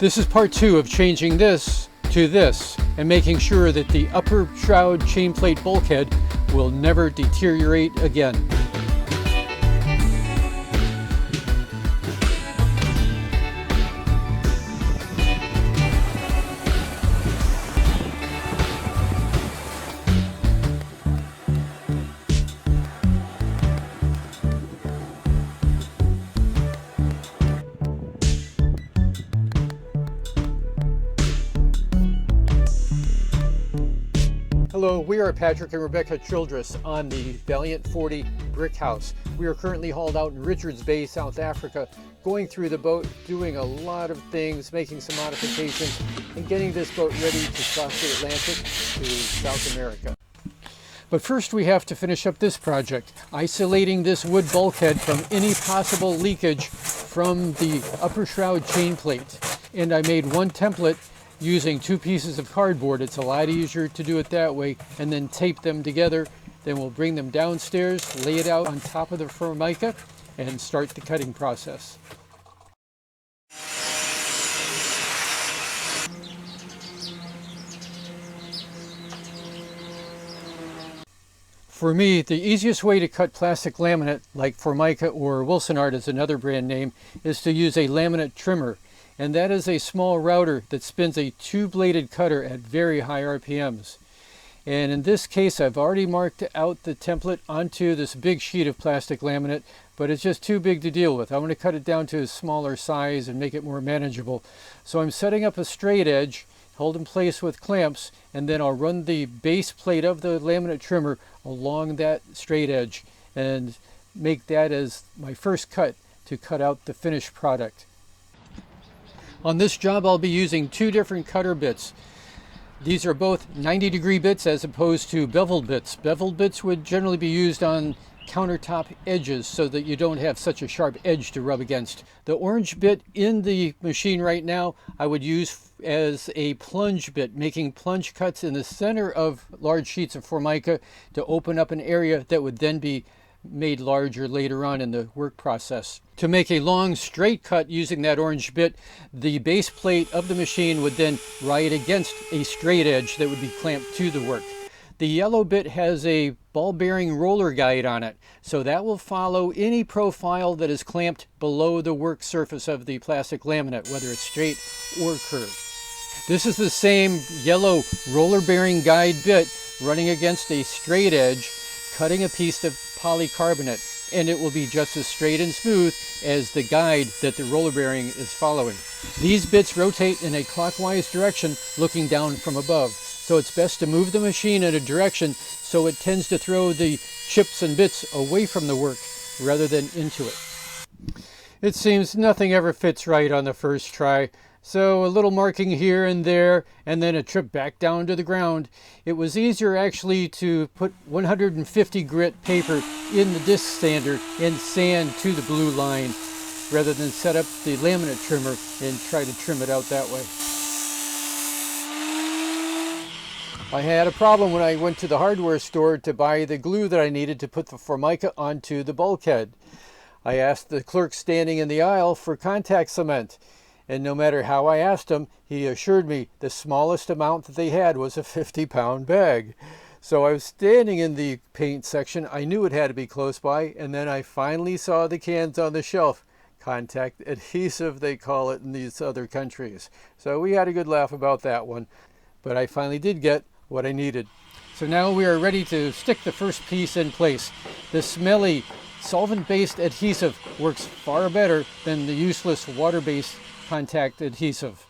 This is part 2 of changing this to this and making sure that the upper shroud chain plate bulkhead will never deteriorate again. Hello, we are Patrick and Rebecca Childress on the Valiant 40 brick house. We are currently hauled out in Richards Bay, South Africa, going through the boat, doing a lot of things, making some modifications, and getting this boat ready to cross the Atlantic to South America. But first we have to finish up this project, isolating this wood bulkhead from any possible leakage from the upper shroud chain plate. And I made one template using 2 pieces of cardboard. It's a lot easier to do it that way, and then tape them together. Then we'll bring them downstairs, lay it out on top of the formica, and start the cutting process. For me, the easiest way to cut plastic laminate, like Formica or Wilson Art is another brand name, is to use a laminate trimmer. And that is a small router that spins a 2-bladed cutter at very high RPMs. And in this case, I've already marked out the template onto this big sheet of plastic laminate, but it's just too big to deal with. I want to cut it down to a smaller size and make it more manageable. So I'm setting up a straight edge, hold in place with clamps, and then I'll run the base plate of the laminate trimmer along that straight edge and make that as my first cut to cut out the finished product. On this job, I'll be using 2 different cutter bits. These are both 90-degree bits as opposed to beveled bits. Beveled bits would generally be used on countertop edges so that you don't have such a sharp edge to rub against. The orange bit in the machine right now, I would use as a plunge bit, making plunge cuts in the center of large sheets of formica to open up an area that would then be made larger later on in the work process. To make a long straight cut using that orange bit, the base plate of the machine would then ride against a straight edge that would be clamped to the work. The yellow bit has a ball bearing roller guide on it, so that will follow any profile that is clamped below the work surface of the plastic laminate, whether it's straight or curved. This is the same yellow roller bearing guide bit running against a straight edge, cutting a piece of polycarbonate, and it will be just as straight and smooth as the guide that the roller bearing is following. These bits rotate in a clockwise direction looking down from above, so it's best to move the machine in a direction so it tends to throw the chips and bits away from the work rather than into it. It seems nothing ever fits right on the first try. So a little marking here and there, and then a trip back down to the ground. It was easier actually to put 150 grit paper in the disc sander and sand to the blue line rather than set up the laminate trimmer and try to trim it out that way. I had a problem when I went to the hardware store to buy the glue that I needed to put the formica onto the bulkhead. I asked the clerk standing in the aisle for contact cement. And no matter how I asked him, he assured me the smallest amount that they had was a 50-pound bag. So I was standing in the paint section. I knew it had to be close by, and then I finally saw the cans on the shelf. Contact adhesive, they call it in these other countries. So we had a good laugh about that one. But I finally did get what I needed. So now we are ready to stick the first piece in place. The smelly solvent-based adhesive works far better than the useless water-based contact adhesive.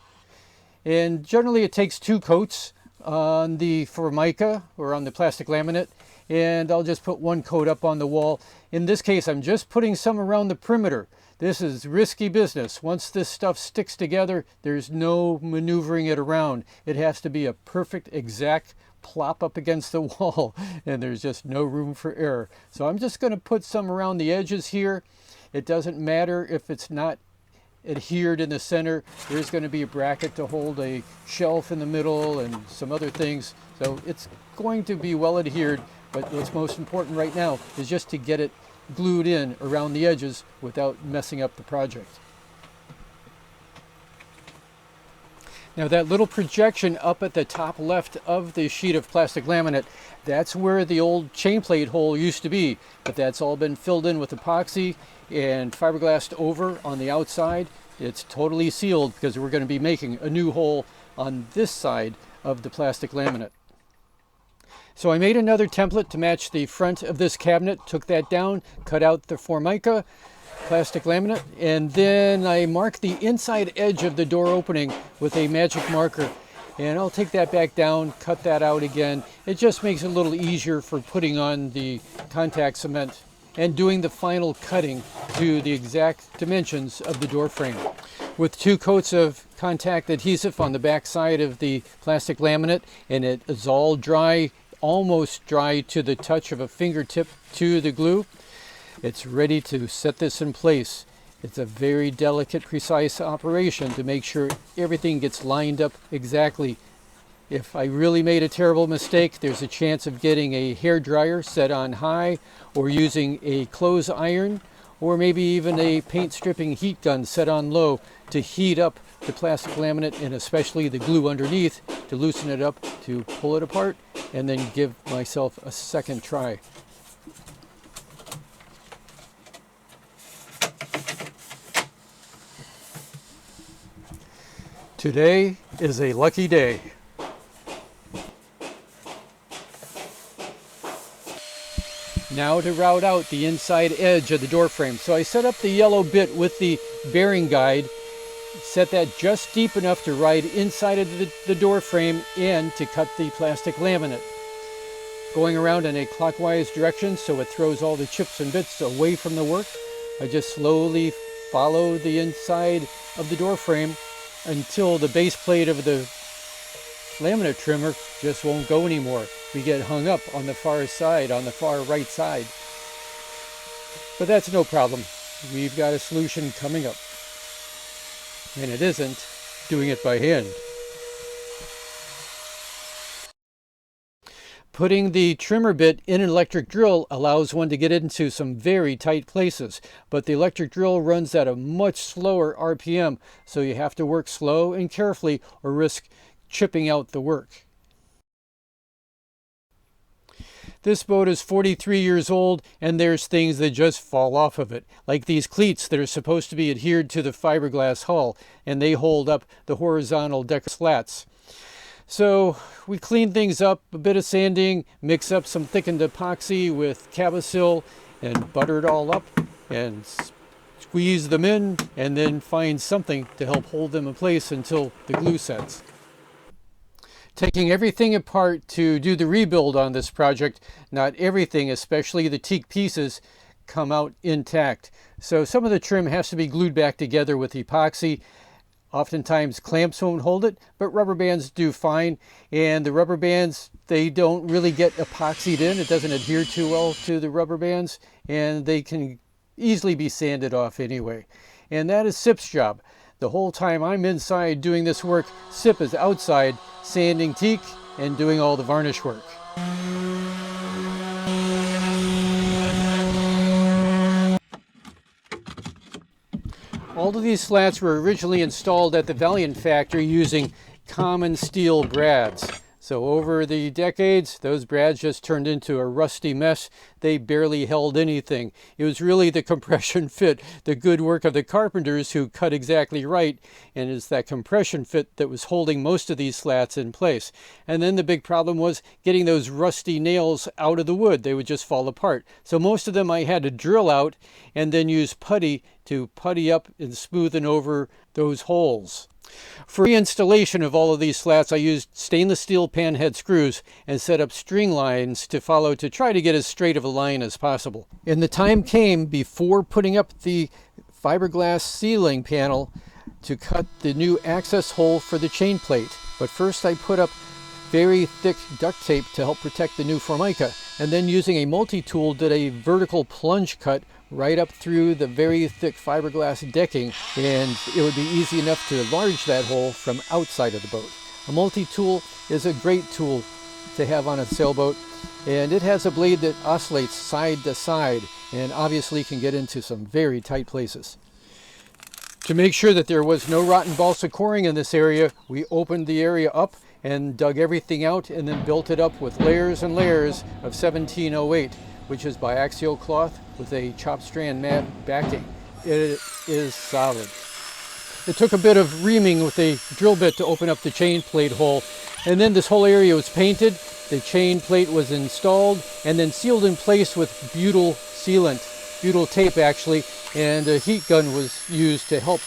And generally it takes 2 coats on the formica or on the plastic laminate, and I'll just put 1 coat up on the wall. In this case, I'm just putting some around the perimeter. This is risky business. Once this stuff sticks together, there's no maneuvering it around. It has to be a perfect, exact plop up against the wall, and there's just no room for error. So I'm just going to put some around the edges here. It doesn't matter if it's not adhered in the center. There's going to be a bracket to hold a shelf in the middle and some other things. So it's going to be well adhered, but what's most important right now is just to get it glued in around the edges without messing up the project. Now that little projection up at the top left of the sheet of plastic laminate, that's where the old chain plate hole used to be, but that's all been filled in with epoxy and fiberglassed over on the outside. It's totally sealed because we're going to be making a new hole on this side of the plastic laminate. So I made another template to match the front of this cabinet, took that down, cut out the Formica plastic laminate, and then I marked the inside edge of the door opening with a magic marker. And I'll take that back down, cut that out again. It just makes it a little easier for putting on the contact cement and doing the final cutting to the exact dimensions of the door frame. With 2 coats of contact adhesive on the back side of the plastic laminate, and it is all dry, almost dry to the touch of a fingertip to the glue. It's ready to set this in place. It's a very delicate, precise operation to make sure everything gets lined up exactly. If I really made a terrible mistake, there's a chance of getting a hair dryer set on high, or using a clothes iron, or maybe even a paint stripping heat gun set on low to heat up the plastic laminate, and especially the glue underneath, to loosen it up, to pull it apart, and then give myself a second try. Today is a lucky day. Now to route out the inside edge of the door frame. So I set up the yellow bit with the bearing guide, set that just deep enough to ride inside of the door frame and to cut the plastic laminate. Going around in a clockwise direction so it throws all the chips and bits away from the work, I just slowly follow the inside of the door frame until the base plate of the laminate trimmer just won't go anymore. We get hung up on the far side, on the far right side. But that's no problem. We've got a solution coming up. And it isn't doing it by hand. Putting the trimmer bit in an electric drill allows one to get into some very tight places, but the electric drill runs at a much slower RPM, so you have to work slow and carefully or risk chipping out the work. This boat is 43 years old, and there's things that just fall off of it, like these cleats that are supposed to be adhered to the fiberglass hull, and they hold up the horizontal deck slats. So we clean things up, a bit of sanding, mix up some thickened epoxy with Cabosil and butter it all up and squeeze them in, and then find something to help hold them in place until the glue sets. Taking everything apart to do the rebuild on this project, not everything, especially the teak pieces, come out intact. So some of the trim has to be glued back together with epoxy. Oftentimes clamps won't hold it, but rubber bands do fine. And the rubber bands, they don't really get epoxied in. It doesn't adhere too well to the rubber bands, and they can easily be sanded off anyway. And that is SIP's job. The whole time I'm inside doing this work, SIP is outside sanding teak and doing all the varnish work. All of these slats were originally installed at the Valiant factory using common steel brads. So over the decades, those brads just turned into a rusty mess. They barely held anything. It was really the compression fit, the good work of the carpenters who cut exactly right, and it's that compression fit that was holding most of these slats in place. And then the big problem was getting those rusty nails out of the wood. They would just fall apart. So most of them I had to drill out and then use putty to putty up and smoothen over those holes. For reinstallation of all of these slats, I used stainless steel panhead screws and set up string lines to follow to try to get as straight of a line as possible. And the time came before putting up the fiberglass ceiling panel to cut the new access hole for the chain plate. But first I put up very thick duct tape to help protect the new Formica, and then using a multi-tool did a vertical plunge cut right up through the very thick fiberglass decking, and it would be easy enough to enlarge that hole from outside of the boat. A multi-tool is a great tool to have on a sailboat, and it has a blade that oscillates side to side and obviously can get into some very tight places. To make sure that there was no rotten balsa coring in this area, we opened the area up and dug everything out and then built it up with layers and layers of 1708, which is biaxial cloth with a chopped strand mat backing. It is solid. It took a bit of reaming with a drill bit to open up the chain plate hole, and then this whole area was painted, the chain plate was installed, and then sealed in place with butyl sealant, butyl tape actually, and a heat gun was used to help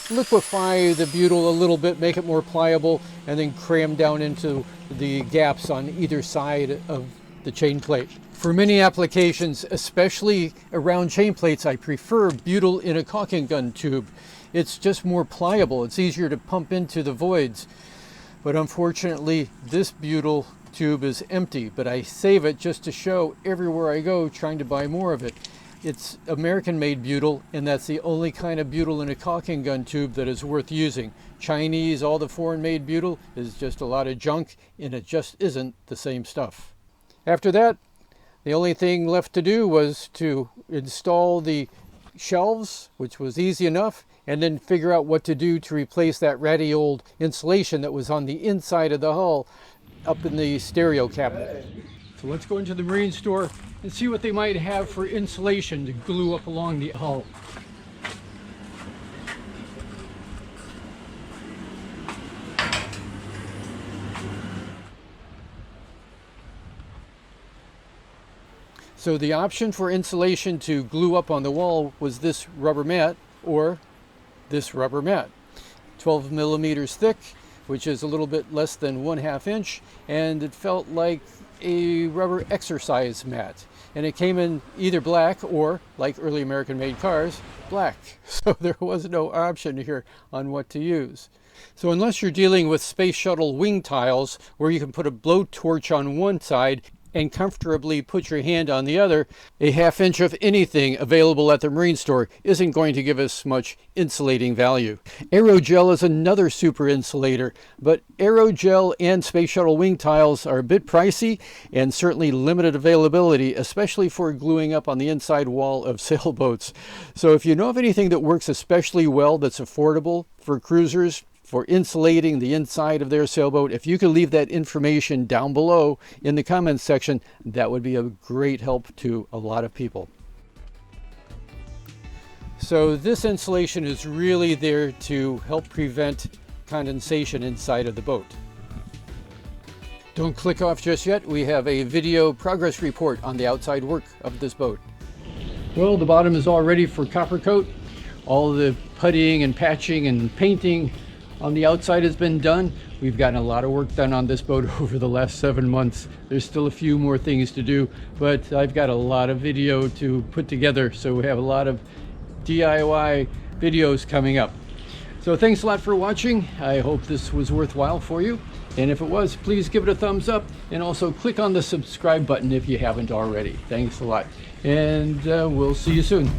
liquefy the butyl a little bit, make it more pliable, and then cram down into the gaps on either side of the chain plate. For many applications, especially around chain plates, I prefer butyl in a caulking gun tube. It's just more pliable, it's easier to pump into the voids. But unfortunately, this butyl tube is empty, but I save it just to show everywhere I go trying to buy more of it. It's American-made butyl, and that's the only kind of butyl in a caulking gun tube that is worth using. Chinese, all the foreign-made butyl is just a lot of junk, and it just isn't the same stuff. After that, the only thing left to do was to install the shelves, which was easy enough, and then figure out what to do to replace that ratty old insulation that was on the inside of the hull up in the stereo cabinet. So let's go into the marine store and see what they might have for insulation to glue up along the hull. So the option for insulation to glue up on the wall was this rubber mat or this rubber mat. 12 millimeters thick, which is a little bit less than 1/2 inch, and it felt like a rubber exercise mat. And it came in either black or, like early American-made cars, black. So there was no option here on what to use. So unless you're dealing with space shuttle wing tiles where you can put a blowtorch on one side and comfortably put your hand on the other, a 1/2 inch of anything available at the marine store isn't going to give us much insulating value. Aerogel is another super insulator, but aerogel and space shuttle wing tiles are a bit pricey and certainly limited availability, especially for gluing up on the inside wall of sailboats. So if you know of anything that works especially well that's affordable for cruisers, for insulating the inside of their sailboat, if you could leave that information down below in the comments section, that would be a great help to a lot of people. So this insulation is really there to help prevent condensation inside of the boat. Don't click off just yet. We have a video progress report on the outside work of this boat. Well, the bottom is all ready for copper coat. All the puttying and patching and painting on the outside has been done. We've gotten a lot of work done on this boat over the last 7 months. There's still a few more things to do, but I've got a lot of video to put together, so we have a lot of DIY videos coming up. So thanks a lot for watching. I hope this was worthwhile for you, and if it was, please give it a thumbs up and also click on the subscribe button if you haven't already. Thanks a lot, and we'll see you soon.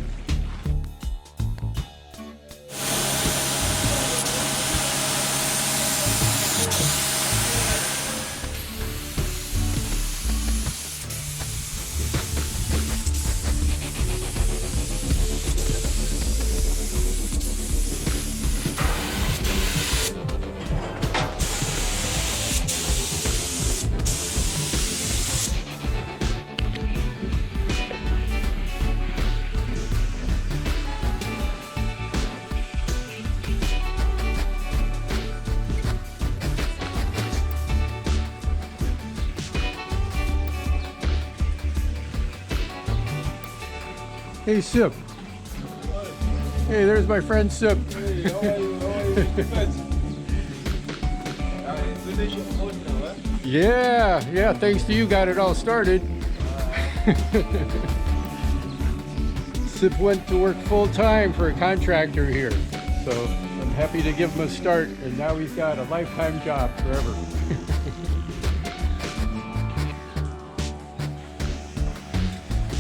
Hey, Sip. Hey, there's my friend Sip. Hey, how are you? How are you? Yeah, thanks to you got it all started. Sip went to work full-time for a contractor here, so I'm happy to give him a start, and now he's got a lifetime job forever.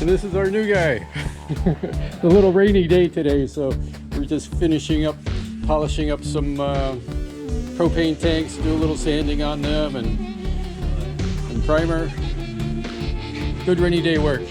And this is our new guy. It's a little rainy day today, so we're just finishing up, polishing up some propane tanks, do a little sanding on them and primer. Good rainy day work.